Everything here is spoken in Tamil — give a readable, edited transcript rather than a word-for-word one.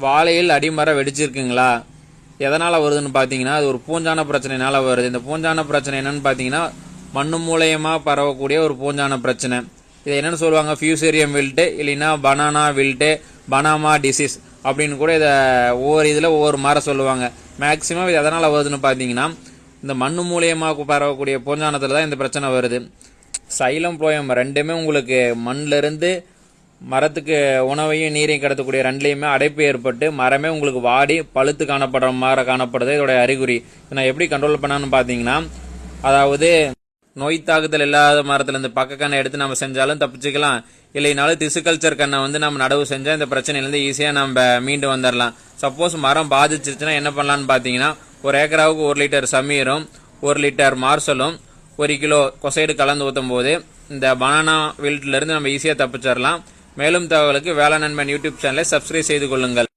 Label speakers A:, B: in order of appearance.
A: வாழையில் அடிமரம் வெடிச்சிருக்குங்களா? எதனால் வருதுன்னு பார்த்தீங்கன்னா அது ஒரு பூஞ்சான பிரச்சனைனால வருது. இந்த பூஞ்சான பிரச்சனை என்னன்னு பார்த்தீங்கன்னா மண்ணு மூலயமா பரவக்கூடிய ஒரு பூஞ்சான பிரச்சனை. இதை என்னன்னு சொல்லுவாங்க, ஃபியூசேரியம் வில்ட்டு, இல்லைன்னா பனானா வில்ட்டு, பனாமா டிசீஸ் அப்படின்னு கூட இதை ஒவ்வொரு இதில் ஒவ்வொரு மாதிரி சொல்லுவாங்க. மேக்சிமம் இது எதனால் வருதுன்னு பார்த்தீங்கன்னா இந்த மண்ணு மூலியமாக பரவக்கூடிய பூஞ்சானத்தில் தான் இந்த பிரச்சனை வருது. சைலம் புளோயம் ரெண்டுமே உங்களுக்கு மண்ணிலிருந்து மரத்துக்கு உணவையும் நீரையும் கடத்தக்கூடிய ரெண்டுலையுமே அடைப்பு ஏற்பட்டு மரமே உங்களுக்கு வாடி பழுத்து காணப்படுற மாதிரி காணப்படுது. இதோட அறிகுறி நான் எப்படி கண்ட்ரோல் பண்ணான்னு பார்த்தீங்கன்னா, அதாவது நோய் தாக்குதல் இல்லாத மரத்துல இந்த பக்க கண்ணை எடுத்து நம்ம செஞ்சாலும் தப்பிச்சுக்கலாம். இல்லைனாலும் திசுகல்ச்சர் கண்ணை வந்து நம்ம நடவு செஞ்சால் இந்த பிரச்சனையிலேருந்து ஈஸியாக நம்ம மீண்டு வந்துடலாம். சப்போஸ் மரம் பாதிச்சிருச்சுன்னா என்ன பண்ணலான்னு பார்த்தீங்கன்னா, ஒரு ஏக்கராவுக்கு 1 லிட்டர் சமீரும் 1 லிட்டர் மார்சலும் 1 கிலோ கொசைடு கலந்து ஊற்றும் போது இந்த பனானா வில்ட்லேருந்து நம்ம ஈஸியாக தப்பிச்சிடலாம். மேலும் தகவலுக்கு வேளாண் நண்பன் யூடியூப் சேனலை சப்ஸ்கிரைப் செய்து கொள்ளுங்கள்.